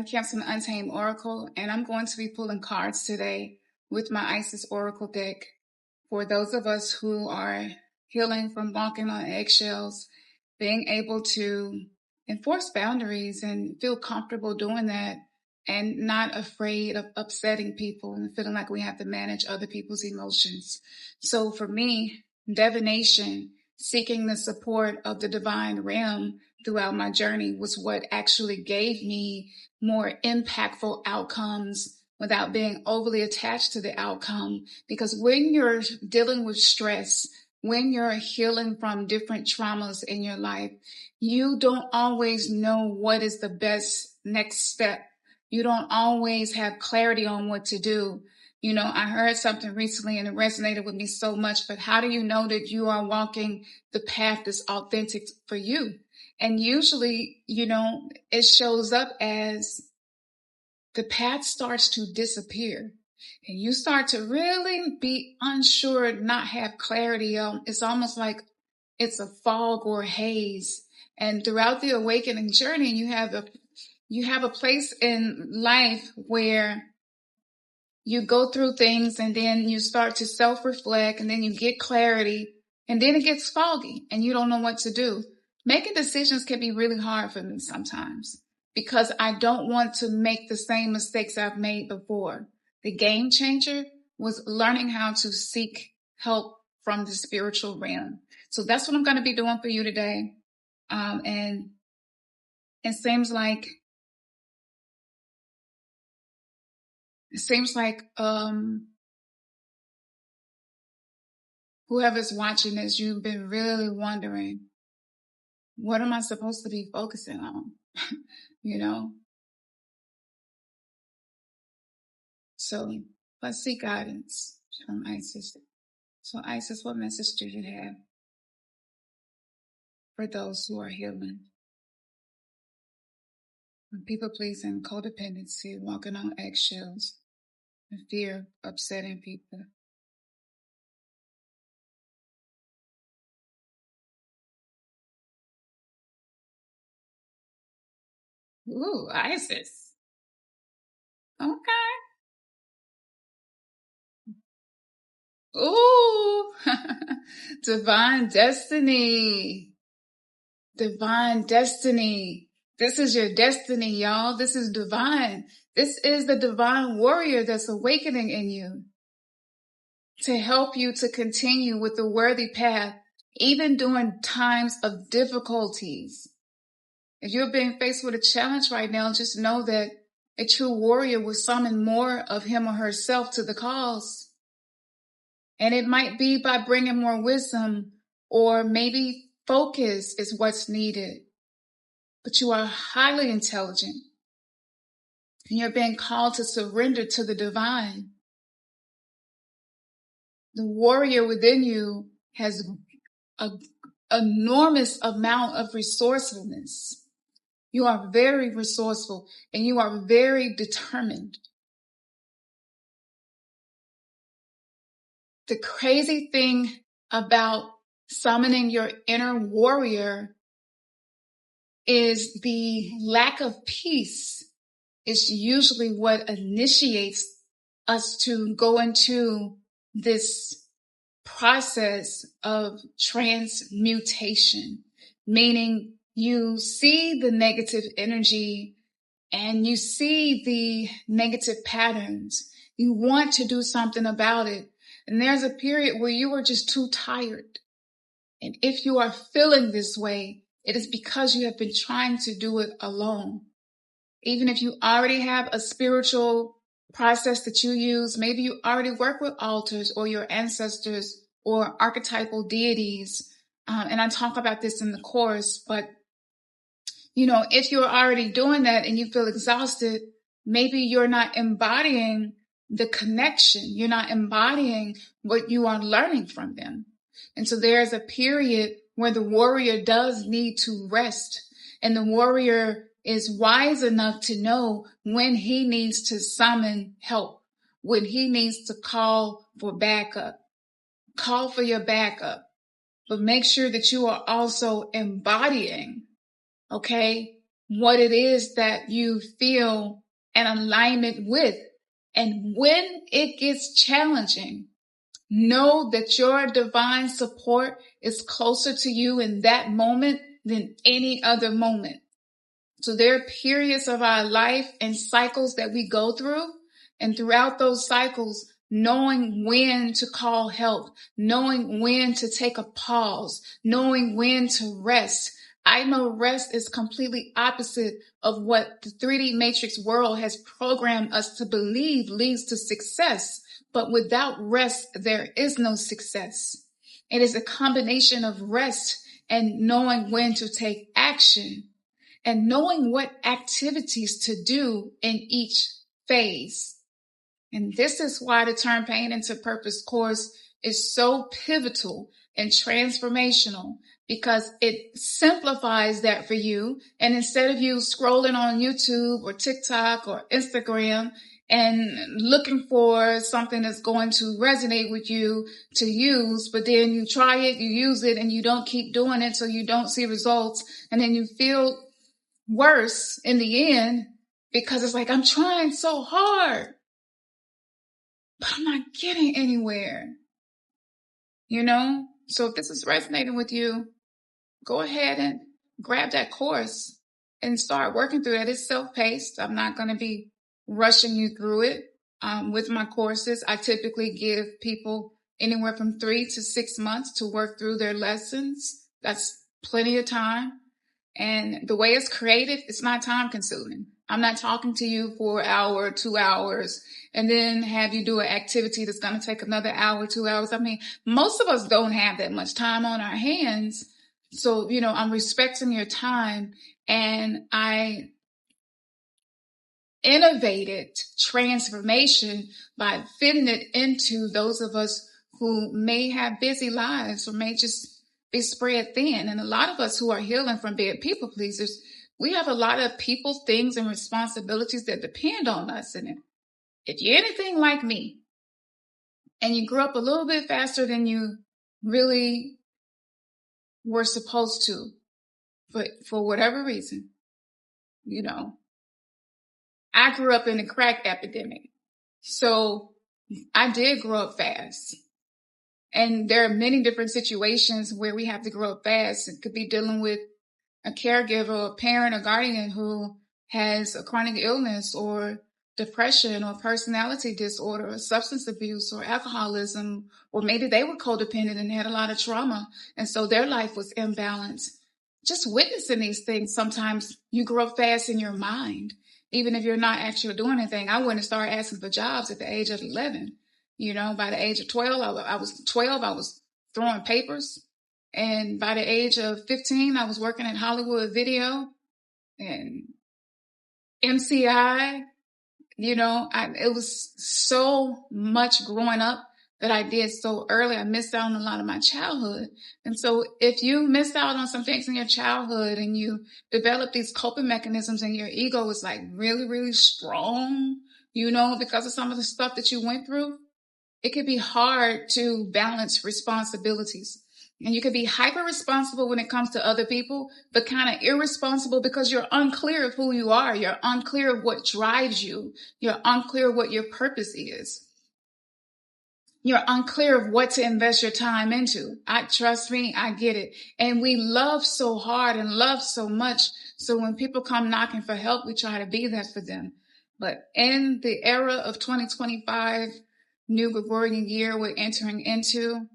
Cancel and Untamed Oracle, and I'm going to be pulling cards today with my Isis Oracle deck for those of us who are healing from walking on eggshells, being able to enforce boundaries and feel comfortable doing that and not afraid of upsetting people and feeling like we have to manage other people's emotions. So for me, divination, seeking the support of the divine realm throughout my journey was what actually gave me more impactful outcomes without being overly attached to the outcome. Because when you're dealing with stress, when you're healing from different traumas in your life, you don't always know what is the best next step. You don't always have clarity on what to do. You know, I heard something recently and it resonated with me so much, but how do you know that you are walking the path that's authentic for you? And usually, you know, it shows up as the path starts to disappear and you start to really be unsure, not have clarity. It's almost like it's a fog or haze. And throughout the awakening journey, you have a place in life where you go through things and then you start to self-reflect and then you get clarity and then it gets foggy and you don't know what to do. Making decisions can be really hard for me sometimes because I don't want to make the same mistakes I've made before. The game changer was learning how to seek help from the spiritual realm. So that's what I'm going to be doing for you today. And it seems like whoever's watching this, you've been really wondering, what am I supposed to be focusing on? You know? So let's see guidance from Isis. So Isis, what message do you have for those who are healing? From people pleasing, codependency, walking on eggshells, and fear of upsetting people. Ooh, Isis. Okay. Ooh, divine destiny. Divine destiny. This is your destiny, y'all. This is divine. This is the divine warrior that's awakening in you to help you to continue with the worthy path, even during times of difficulties. If you're being faced with a challenge right now, just know that a true warrior will summon more of him or herself to the cause. And it might be by bringing more wisdom or maybe focus is what's needed. But you are highly intelligent and you're being called to surrender to the divine. The warrior within you has an enormous amount of resourcefulness. You are very resourceful and you are very determined. The crazy thing about summoning your inner warrior is the lack of peace is usually what initiates us to go into this process of transmutation, meaning you see the negative energy and you see the negative patterns. You want to do something about it. And there's a period where you are just too tired. And if you are feeling this way, it is because you have been trying to do it alone. Even if you already have a spiritual process that you use, maybe you already work with altars or your ancestors or archetypal deities. And I talk about this in the course, but you know, if you're already doing that and you feel exhausted, maybe you're not embodying the connection. You're not embodying what you are learning from them. And so there's a period where the warrior does need to rest, and the warrior is wise enough to know when he needs to summon help, when he needs to call for backup. Call for your backup, but make sure that you are also embodying, okay, what it is that you feel an alignment with. And when it gets challenging, know that your divine support is closer to you in that moment than any other moment. So there are periods of our life and cycles that we go through. And throughout those cycles, knowing when to call help, knowing when to take a pause, knowing when to rest. I know rest is completely opposite of what the 3D matrix world has programmed us to believe leads to success. But without rest, there is no success. It is a combination of rest and knowing when to take action and knowing what activities to do in each phase. And this is why the Turn Pain into Purpose course is so pivotal and transformational, because it simplifies that for you. And instead of you scrolling on YouTube or TikTok or Instagram and looking for something that's going to resonate with you to use, but then you try it, you use it, and you don't keep doing it, so you don't see results. And then you feel worse in the end because it's like, I'm trying so hard, but I'm not getting anywhere, you know? So if this is resonating with you, go ahead and grab that course and start working through it. It's self-paced. I'm not going to be rushing you through it. With my courses, I typically give people anywhere from 3 to 6 months to work through their lessons. That's plenty of time. And the way it's created, it's not time consuming. I'm not talking to you for an hour, 2 hours, and then have you do an activity that's going to take another hour, 2 hours. I mean, most of us don't have that much time on our hands. So, I'm respecting your time, and I innovated transformation by fitting it into those of us who may have busy lives or may just be spread thin. And a lot of us who are healing from being people pleasers, we have a lot of people, things, and responsibilities that depend on us. And if you're anything like me and you grew up a little bit faster than you really were supposed to, but for whatever reason, I grew up in the crack epidemic. So I did grow up fast. And there are many different situations where we have to grow up fast. It could be dealing with a caregiver, a parent, or guardian who has a chronic illness or depression or personality disorder or substance abuse or alcoholism, or maybe they were codependent and had a lot of trauma. And so their life was imbalanced. Just witnessing these things, sometimes you grow fast in your mind. Even if you're not actually doing anything. I went and started asking for jobs at the age of 11. By the age of 12, I was throwing papers. And by the age of 15, I was working at Hollywood Video and MCI. It was so much growing up that I did so early. I missed out on a lot of my childhood. And so if you missed out on some things in your childhood and you develop these coping mechanisms and your ego is like really, really strong, because of some of the stuff that you went through, it could be hard to balance responsibilities. And you could be hyper responsible when it comes to other people, but kind of irresponsible because you're unclear of who you are. You're unclear of what drives you. You're unclear of what your purpose is. You're unclear of what to invest your time into. Trust me, I get it. And we love so hard and love so much. So when people come knocking for help, we try to be that for them. But in the era of 2025, new Gregorian year we're entering into,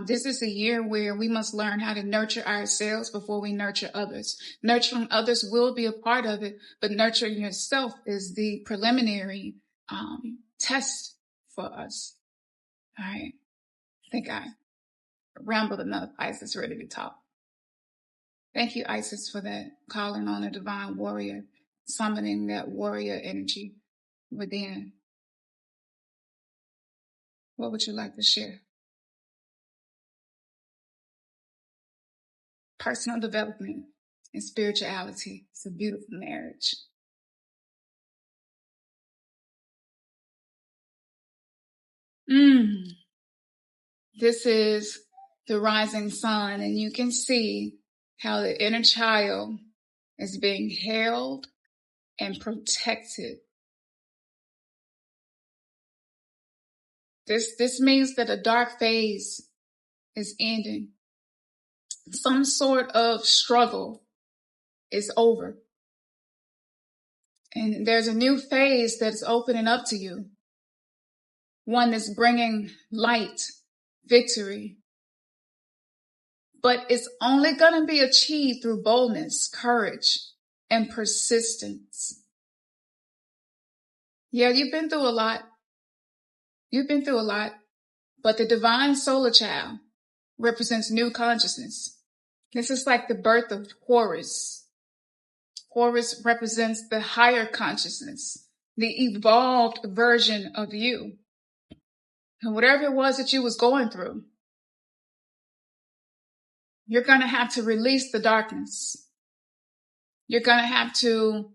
this is a year where we must learn how to nurture ourselves before we nurture others. Nurturing others will be a part of it, but nurturing yourself is the preliminary test for us. All right. I think I rambled enough. Isis ready to talk. Thank you, Isis, for that calling on a divine warrior, summoning that warrior energy within. What would you like to share? Personal development and spirituality. It's a beautiful marriage. This is the rising sun, and you can see how the inner child is being held and protected. This means that a dark phase is ending. Some sort of struggle is over. And there's a new phase that's opening up to you. One that's bringing light, victory. But it's only going to be achieved through boldness, courage, and persistence. Yeah, you've been through a lot. But the divine solar child represents new consciousness. This is like the birth of Horus. Horus represents the higher consciousness, the evolved version of you. And whatever it was that you was going through, you're going to have to release the darkness. You're going to have to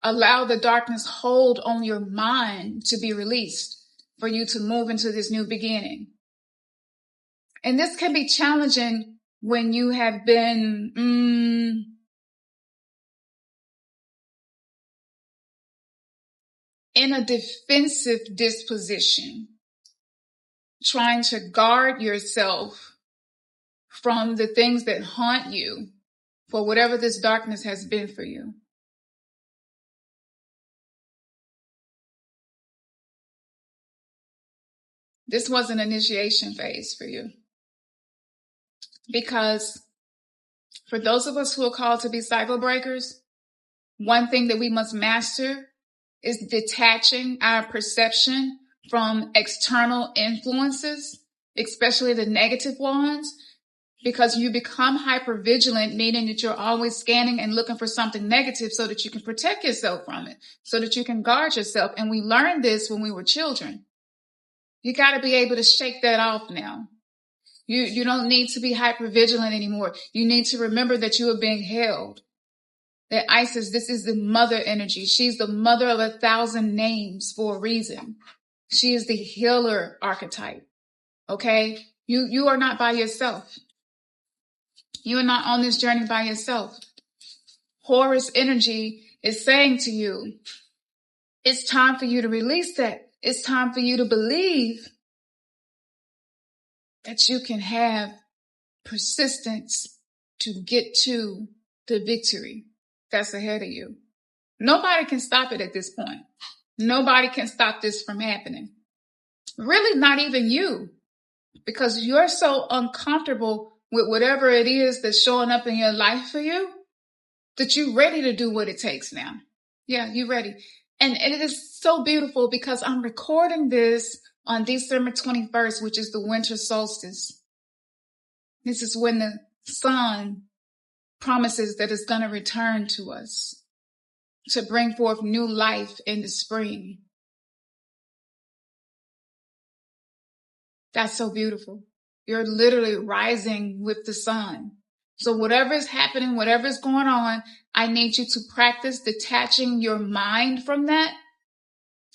allow the darkness hold on your mind to be released for you to move into this new beginning. And this can be challenging when you have been in a defensive disposition, trying to guard yourself from the things that haunt you for whatever this darkness has been for you. This was an initiation phase for you. Because for those of us who are called to be cycle breakers, one thing that we must master is detaching our perception from external influences, especially the negative ones, because you become hypervigilant, meaning that you're always scanning and looking for something negative so that you can protect yourself from it, so that you can guard yourself. And we learned this when we were children. You got to be able to shake that off now. You don't need to be hypervigilant anymore. You need to remember that you are being held. That Isis, this is the mother energy. She's the mother of 1,000 names for a reason. She is the healer archetype. Okay? You are not by yourself. You are not on this journey by yourself. Horus energy is saying to you, it's time for you to release that. It's time for you to believe that you can have persistence to get to the victory that's ahead of you. Nobody can stop it at this point. Nobody can stop this from happening. Really, not even you, because you're so uncomfortable with whatever it is that's showing up in your life for you that you're ready to do what it takes now. Yeah, you're ready. And it is so beautiful because I'm recording this on December 21st, which is the winter solstice. This is when the sun promises that it's going to return to us to bring forth new life in the spring. That's so beautiful. You're literally rising with the sun. So whatever is happening, whatever is going on, I need you to practice detaching your mind from that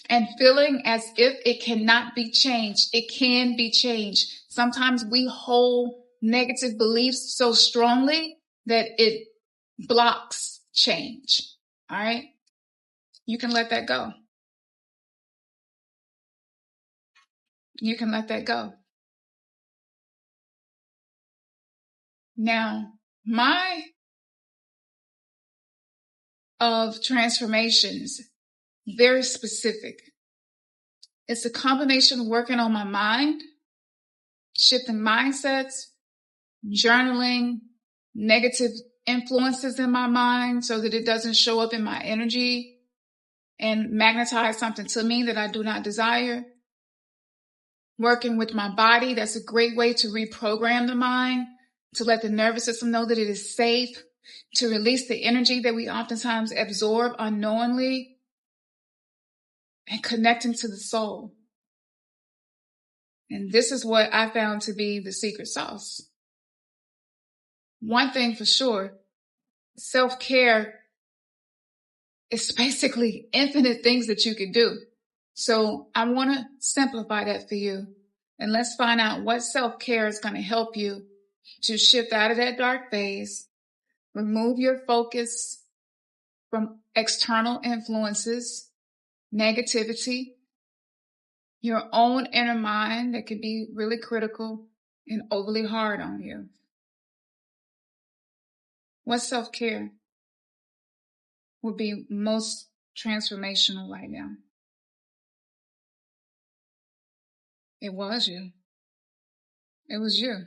and feeling as if it cannot be changed. It can be changed. Sometimes we hold negative beliefs so strongly that it blocks change. All right? You can let that go. You can let that go. Now, my of transformations, very specific. It's a combination of working on my mind, shifting mindsets, journaling negative influences in my mind so that it doesn't show up in my energy and magnetize something to me that I do not desire. Working with my body, that's a great way to reprogram the mind, to let the nervous system know that it is safe, to release the energy that we oftentimes absorb unknowingly, and connecting to the soul. And this is what I found to be the secret sauce. One thing for sure, self-care is basically infinite things that you can do. So I want to simplify that for you. And let's find out what self-care is going to help you to shift out of that dark phase, Remove your focus from external influences, negativity, your own inner mind that can be really critical and overly hard on you. What self-care would be most transformational right now? It was you. It was you.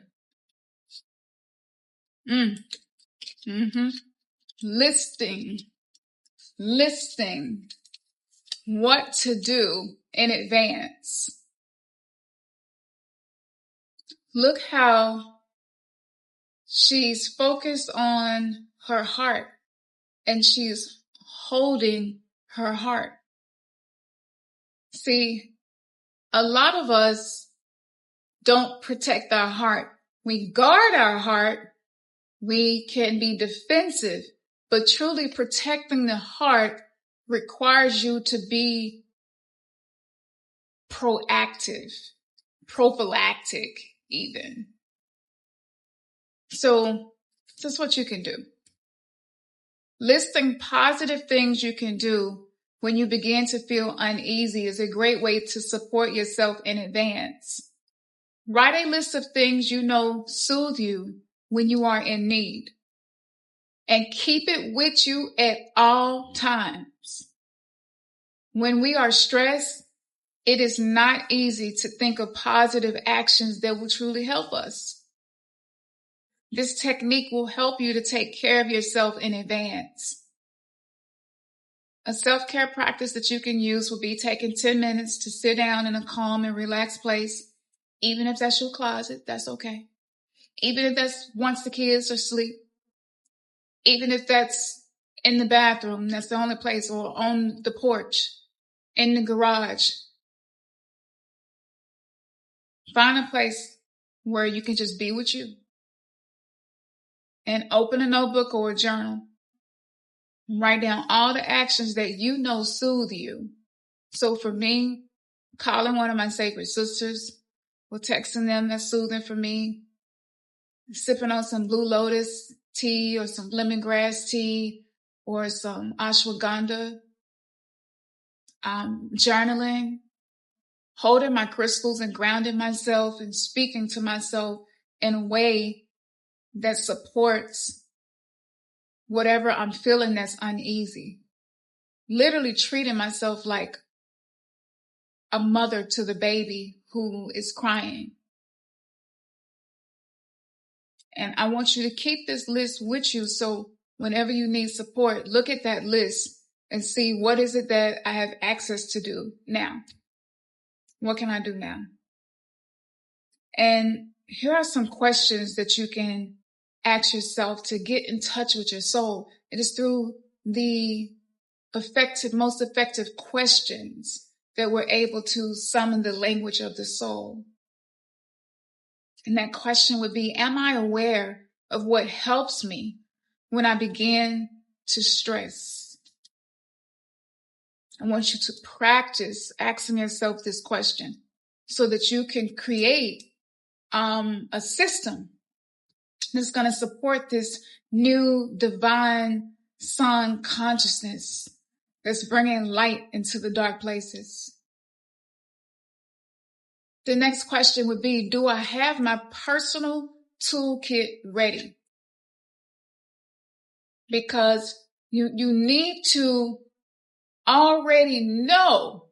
Listing what to do in advance. Look how she's focused on her heart and she's holding her heart. See, a lot of us don't protect our heart. We guard our heart. We can be defensive, but truly protecting the heart requires you to be proactive, prophylactic even. So this is what you can do. Listing positive things you can do when you begin to feel uneasy is a great way to support yourself in advance. Write a list of things you know soothe you when you are in need, and keep it with you at all times. When we are stressed, it is not easy to think of positive actions that will truly help us. This technique will help you to take care of yourself in advance. A self-care practice that you can use will be taking 10 minutes to sit down in a calm and relaxed place. Even if that's your closet, that's okay. Even if that's once the kids are asleep. Even if that's in the bathroom, that's the only place, or on the porch, in the garage. Find a place where you can just be with you. And open a notebook or a journal. Write down all the actions that you know soothe you. So for me, calling one of my sacred sisters, or texting them, that's soothing for me. Sipping on some blue lotus tea or some lemongrass tea or some ashwagandha. Journaling. Holding my crystals and grounding myself and speaking to myself in a way that supports whatever I'm feeling that's uneasy. Literally treating myself like a mother to the baby who is crying. And I want you to keep this list with you, so whenever you need support, look at that list and see, what is it that I have access to do now? What can I do now? And here are some questions that you can ask yourself to get in touch with your soul. It is through the most effective questions that we're able to summon the language of the soul. And that question would be, am I aware of what helps me when I begin to stress? I want you to practice asking yourself this question so that you can create a system that's going to support this new divine sun consciousness that's bringing light into the dark places. The next question would be, do I have my personal toolkit ready? Because you need to already know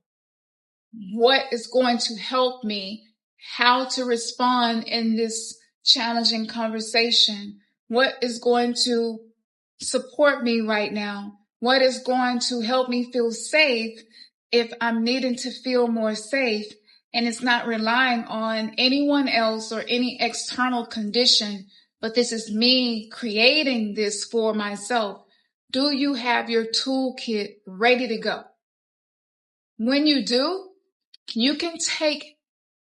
what is going to help me, how to respond in this challenging conversation, what is going to support me right now, what is going to help me feel safe if I'm needing to feel more safe, and it's not relying on anyone else or any external condition, but this is me creating this for myself. Do you have your toolkit ready to go? When you do, you can take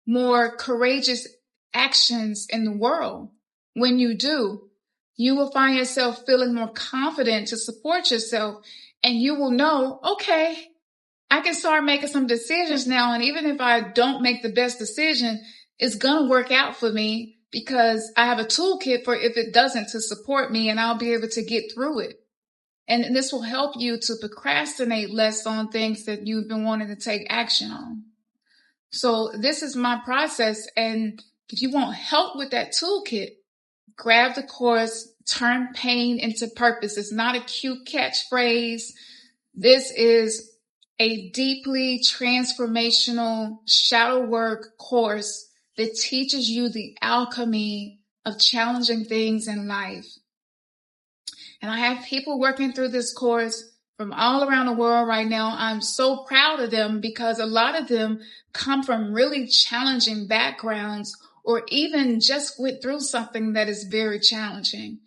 more courageous actions in the world. When you do, you will find yourself feeling more confident to support yourself, and you will know, okay, I can start making some decisions now, and even if I don't make the best decision, it's going to work out for me, because I have a toolkit for if it doesn't, to support me, and I'll be able to get through it. And this will help you to procrastinate less on things that you've been wanting to take action on. So this is my process. And if you want help with that toolkit, grab the course, Turn Pain into Purpose. It's not a cute catchphrase. This is a deeply transformational shadow work course that teaches you the alchemy of challenging things in life. And I have people working through this course from all around the world right now. I'm so proud of them because a lot of them come from really challenging backgrounds, or even just went through something that is very challenging.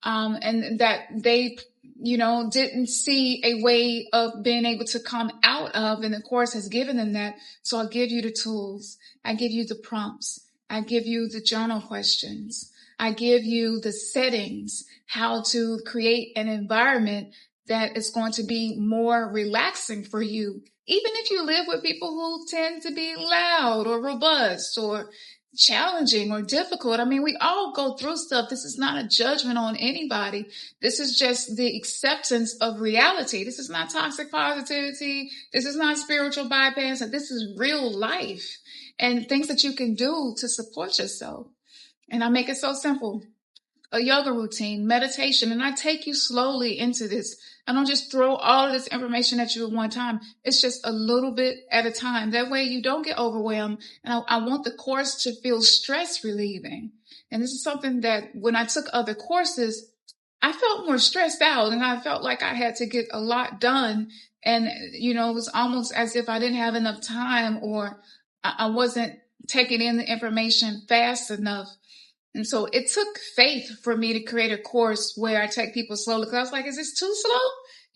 And that they, didn't see a way of being able to come out of, and the course has given them that. So I'll give you the tools. I give you the prompts. I give you the journal questions. I give you the settings, how to create an environment that is going to be more relaxing for you. Even if you live with people who tend to be loud or robust or challenging or difficult. I mean, we all go through stuff. This is not a judgment on anybody. This is just the acceptance of reality. This is not toxic positivity. This is not spiritual bypass. This is real life and things that you can do to support yourself. And I make it so simple. A yoga routine, meditation, and I take you slowly into this. I don't just throw all of this information at you at one time. It's just a little bit at a time. That way you don't get overwhelmed. And I want the course to feel stress relieving. And this is something that when I took other courses, I felt more stressed out, and I felt like I had to get a lot done. And, it was almost as if I didn't have enough time, or I wasn't taking in the information fast enough. And so it took faith for me to create a course where I take people slowly, because I was like, is this too slow?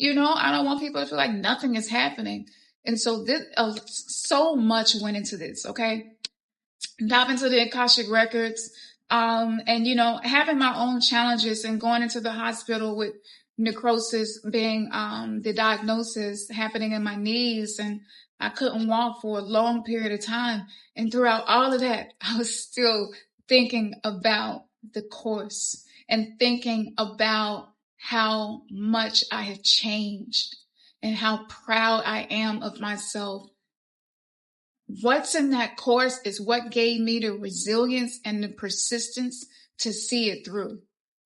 I don't want people to feel like nothing is happening. And so so much went into this, okay? Dive into the Akashic Records, and, having my own challenges and going into the hospital with necrosis being the diagnosis happening in my knees, and I couldn't walk for a long period of time. And throughout all of that, I was still thinking about the course and thinking about how much I have changed and how proud I am of myself. What's in that course is what gave me the resilience and the persistence to see it through.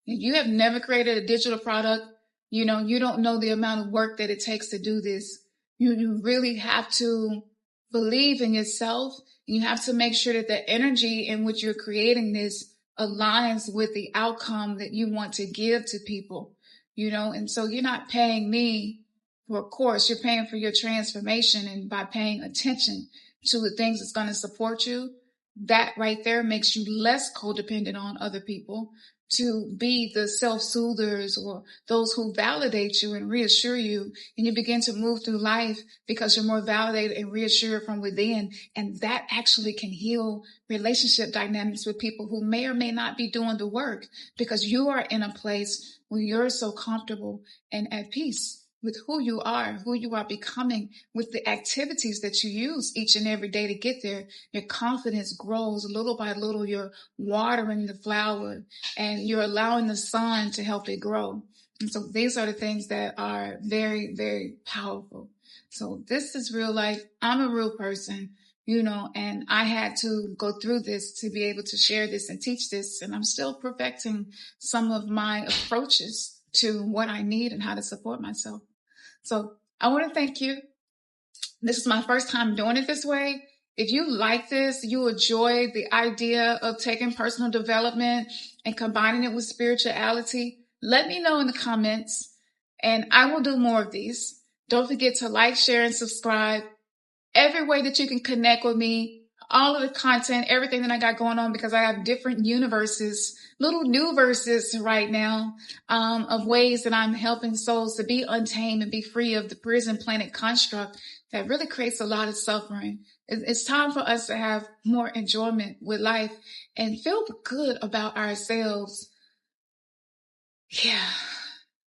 If you have never created a digital product, you don't know the amount of work that it takes to do this. You really have to believe in yourself. You have to make sure that the energy in which you're creating this aligns with the outcome that you want to give to people, and so you're not paying me for a course, you're paying for your transformation. And by paying attention to the things that's going to support you, that right there makes you less codependent on other people to be the self-soothers or those who validate you and reassure you. And you begin to move through life because you're more validated and reassured from within. And that actually can heal relationship dynamics with people who may or may not be doing the work, because you are in a place where you're so comfortable and at peace with who you are becoming, with the activities that you use each and every day to get there. Your confidence grows little by little. You're watering the flower and you're allowing the sun to help it grow. And so these are the things that are very, very powerful. So this is real life. I'm a real person, and I had to go through this to be able to share this and teach this. And I'm still perfecting some of my approaches to what I need and how to support myself. So I want to thank you. This is my first time doing it this way. If you like this, you enjoy the idea of taking personal development and combining it with spirituality, let me know in the comments, and I will do more of these. Don't forget to like, share, and subscribe. Every way that you can connect with me, all of the content, everything that I got going on, because I have different universes, little new verses right now, of ways that I'm helping souls to be untamed and be free of the prison planet construct that really creates a lot of suffering. It's time for us to have more enjoyment with life and feel good about ourselves. Yeah,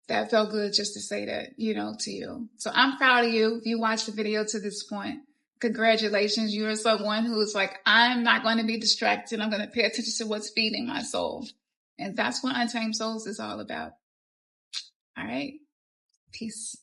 that felt good just to say that, to you. So I'm proud of you if you watched the video to this point. Congratulations. You are someone who is like, I'm not going to be distracted. I'm going to pay attention to what's feeding my soul. And that's what Untamed Souls is all about. All right. Peace.